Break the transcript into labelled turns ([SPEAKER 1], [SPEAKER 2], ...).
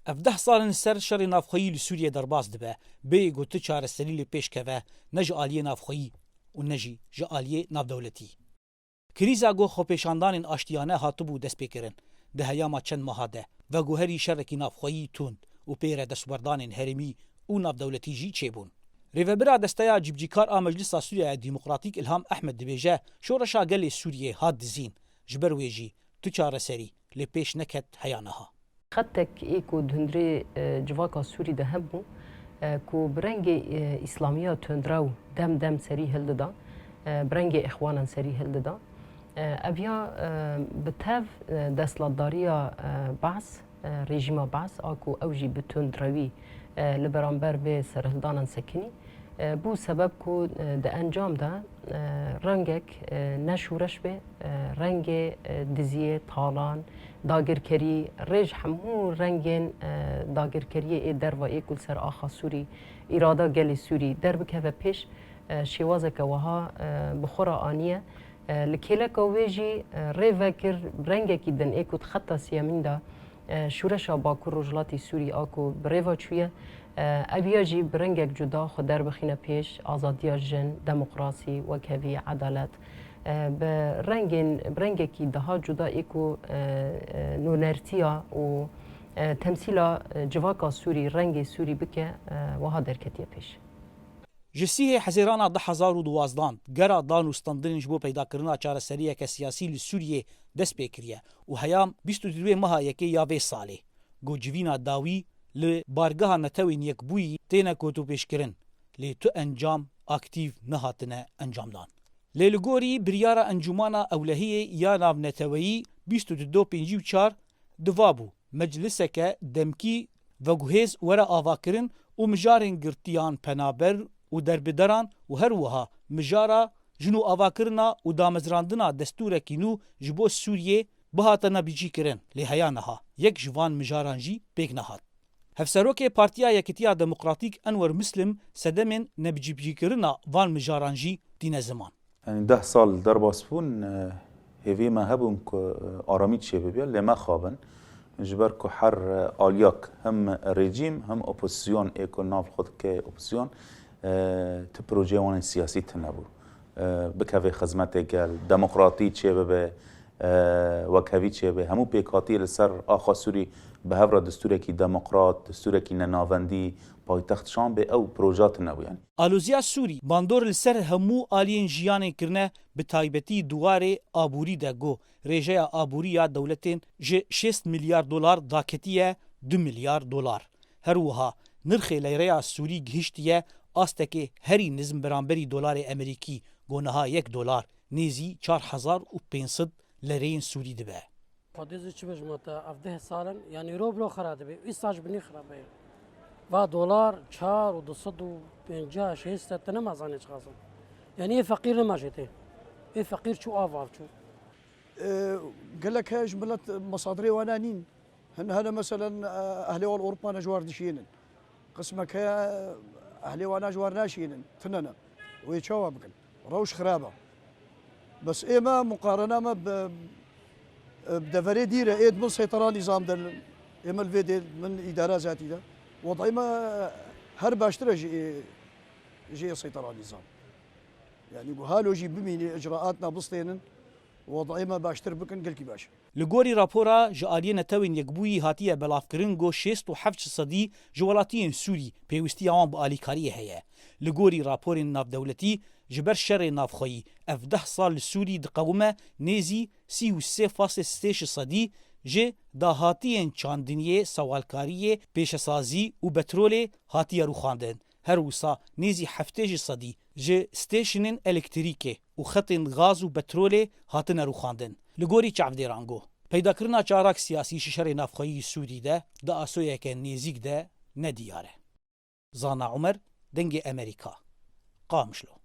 [SPEAKER 1] ev 10 salên ser şerê navxweyî li Sûriyê derbas dibe bê ku tu çareserî li pêş keve ne ji aliyê navxweyî û ne jî ji aliyê navdewletî. Krîza got xwepêşandanên aştiyane hatibû destpêkirin di heyama çend meha de ve guherî şerekî navxweyî tund û pêre destûberdanên herêmî û navdewletî jî çêbûn. Rêvebira desteya cîbcîkar a Meclisa Sûriyaya Dîmokratîk İlham Ehmed dibêje şoreşa gelê Sûriyê hat dizîn ji ber wê jî tu çareserî lê pêş neket heya neha.
[SPEAKER 2] خطك إيكو دهندري جواكا سوري ده هبو كو برنجي إسلامية تندراو دم سري هلدا برنجي إخوانا سري هلدا أبيا بتاف دستلداريا بعث رژیما بعث آکو اوجی بتندراوی لبرانبر به سرهلدانا سکنی بو سبب کو ده انجام ده رنگک نشورش به رنگ دزیه تالان داگرکری رج همو رنگین داگرکری ای در و ای کل سر آخا سوری اراده گلی سوری در بکه و پیش شوازه که وها بخورا آنیه لکیله که ویجی ری وکر رنگه که دن ای کد خطا سیامین ده شورشا باکور رجلاتی سوری آکو بریوا چویه اویا جی برنگک جدا خود در بخینه پیش آزادی جن دموکراسی و کوی عدالت برنگه کی daha جدا ایکو نونرتیا و تمثیلا جواکا سوری رنگ سوری بکه وها درکتیه پیش.
[SPEAKER 1] جسیه حزیرانا 2012 گرا دانوستاندن جبو پیداکرنا چارەسەریەکە سیاسی li Sûriyê dest pê kiriye û heyam 22 meha yekê ya vê salê gocivîna dawî li bargeha netewên yekbûyî têne kotûpêşkirin lê tu encam aktîv nehatine encamdan. Lê li gorî biryara encûmana ewlehiyê ya navneteweyî 22/4 divabû mecliseke demkî veguhêz were avakirin û mijarên girtiyan penaber û derbideran û her wiha mijara jin û avakirina û damezrandina destûrekî nû ji bo Sûriyê bihate nebîçîkirin lê heya neha yek ji van mijaran jî pêk nehat. Hevserokê Partiya Yekîtiya Demokratîk Enwer Muslim sedemên nebicîbcîkirina van mijaran jî dîne ziman.
[SPEAKER 3] Yani 10 sal derbas bûn hêvî me hebûn ku aramî çêbibe lê me xabin ji ber ku her alyak hem rejîm hem opozisyon ê ku nav xwe dike opozisyon tu projeyê wan siyasî tune bû. Bikevê xizmetê gel demokratî çêbibe wekhevî çêbe hemû pêkhatiyê li ser axa Sûrî bi hevra destûrekî demokrat destûrekî nenavendî paytext şan bê ew proja tune bû yani.
[SPEAKER 1] Alûziya Sûrî bandor li ser hemû aliyên jiyanê kirine bi taybetî duwarê aborî de got rêjeya aborî ya dewletên ji 6 milyar dolar daketiye 2 milyar dolar. Her wiha nirxê leyreya Sûrî gihîştiye astekê herî nizm beramberî dolarê Emerîkî goneha 1 dolar nêzî 4500 لرين سوري دبه.
[SPEAKER 4] قديز چی بجمعتا افده سالن یعنی رو برو خرابه بی ایستاج بنی خرابه و دلار 4 و 250 شهست تنمازانه چخازم یعنی فقیر نماجته ای فقیر چو آواف چو
[SPEAKER 5] قال لك هاي جملة مصادري وانانين هذا مثلا اهلي والاوروبا نجوار دشينن قسمك اهلي وانا جوار ناشينن تننا ويتشوا بكن روش خرابه بس إما مقارنة ما بدفري ديرة إيد من سيطرة نظام دل إما الفيدي من إدارة ذاتي ده وضعي ما هر باشترة جي سيطرة نظام يعني بهالو جي بميني إجراءاتنا بسطينن وضعي ما باشتر بكن قلكي باش
[SPEAKER 1] لگوری راپورا جاریه نتوین یکبویی هاتیه بلافکرین گو 67% جوالاتیین سوری پیوستی آن با آلیکاری هیه. لگوری راپورین نافدولتی جبر شر نافخویی اف 10 سال سوری دقومه نیزی 33.6% جه داهاتیین چاندنیه سوالکاریه پیشسازی و بترول هاتیه رو خواندن. هر وسا نیزی 7% جه ستیشنین الکتریکه و خطین غاز و بترول هاتن رو خواندن. لگوری چاودیرانگو پیداکرنا چاراک سیاسی شر نافخویی سوری ده دا آسویه که نیزیک ده ندیاره. زانا عمر دنگ امریکا قامشلو